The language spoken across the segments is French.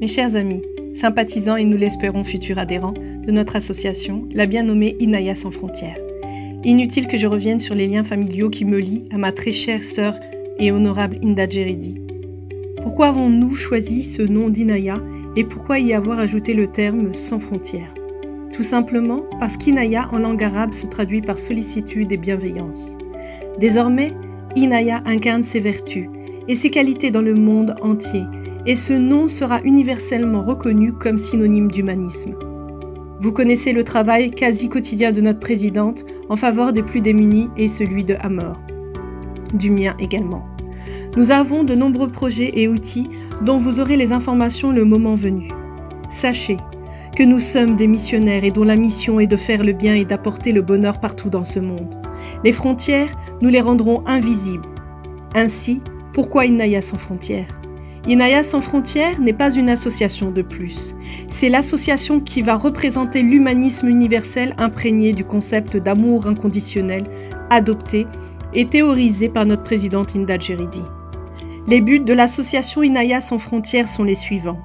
Mes chers amis, sympathisants et nous l'espérons futurs adhérents de notre association, la bien nommée Inaya sans frontières. Inutile que je revienne sur les liens familiaux qui me lient à ma très chère sœur et honorable Inda Djeridi. Pourquoi avons-nous choisi ce nom d'Inaya et pourquoi y avoir ajouté le terme sans frontières? Tout simplement parce qu'Inaya en langue arabe se traduit par sollicitude et bienveillance. Désormais, Inaya incarne ses vertus et ses qualités dans le monde entier, et ce nom sera universellement reconnu comme synonyme d'humanisme. Vous connaissez le travail quasi quotidien de notre présidente en faveur des plus démunis et celui de Amor. Du mien également. Nous avons de nombreux projets et outils dont vous aurez les informations le moment venu. Sachez que nous sommes des missionnaires et dont la mission est de faire le bien et d'apporter le bonheur partout dans ce monde. Les frontières, nous les rendrons invisibles. Ainsi, pourquoi Inaya sans frontières? Inaya sans frontières n'est pas une association de plus. C'est l'association qui va représenter l'humanisme universel imprégné du concept d'amour inconditionnel, adopté et théorisé par notre présidente Inda Djeridi. Les buts de l'association Inaya sans frontières sont les suivants.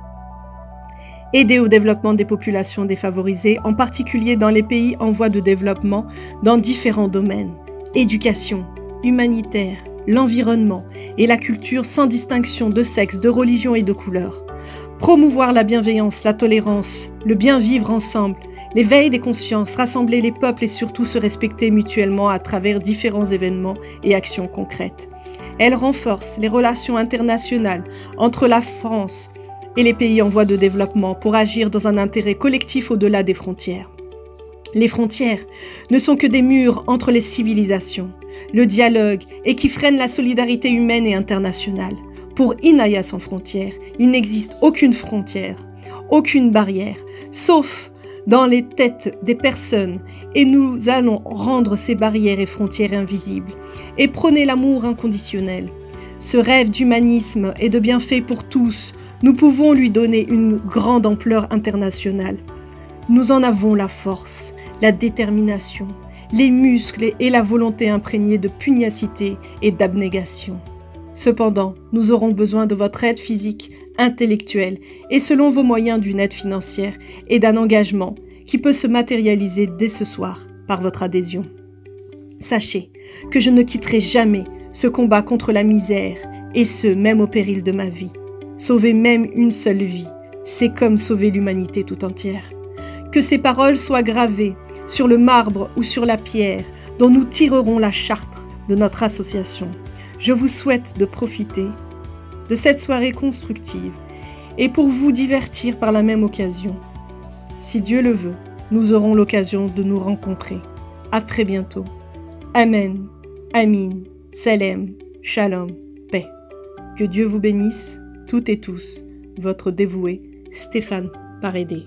Aider au développement des populations défavorisées, en particulier dans les pays en voie de développement, dans différents domaines. Éducation, humanitaire, l'environnement et la culture sans distinction de sexe, de religion et de couleur. Promouvoir la bienveillance, la tolérance, le bien vivre ensemble, l'éveil des consciences, rassembler les peuples et surtout se respecter mutuellement à travers différents événements et actions concrètes. Elle renforce les relations internationales entre la France et les pays en voie de développement pour agir dans un intérêt collectif au-delà des frontières. Les frontières ne sont que des murs entre les civilisations, le dialogue et qui freinent la solidarité humaine et internationale. Pour Inaya sans frontières, il n'existe aucune frontière, aucune barrière, sauf dans les têtes des personnes, et nous allons rendre ces barrières et frontières invisibles et prôner l'amour inconditionnel. Ce rêve d'humanisme et de bienfait pour tous, nous pouvons lui donner une grande ampleur internationale. Nous en avons la force, la détermination, les muscles et la volonté imprégnée de pugnacité et d'abnégation. Cependant, nous aurons besoin de votre aide physique, intellectuelle et selon vos moyens d'une aide financière et d'un engagement qui peut se matérialiser dès ce soir par votre adhésion. Sachez que je ne quitterai jamais ce combat contre la misère et ce, même au péril de ma vie. Sauver même une seule vie, c'est comme sauver l'humanité tout entière. Que ces paroles soient gravées sur le marbre ou sur la pierre dont nous tirerons la charte de notre association. Je vous souhaite de profiter de cette soirée constructive et pour vous divertir par la même occasion. Si Dieu le veut, nous aurons l'occasion de nous rencontrer. À très bientôt. Amen, Amin, Salem, Shalom, paix. Que Dieu vous bénisse, toutes et tous. Votre dévoué, Stéphane Parédé.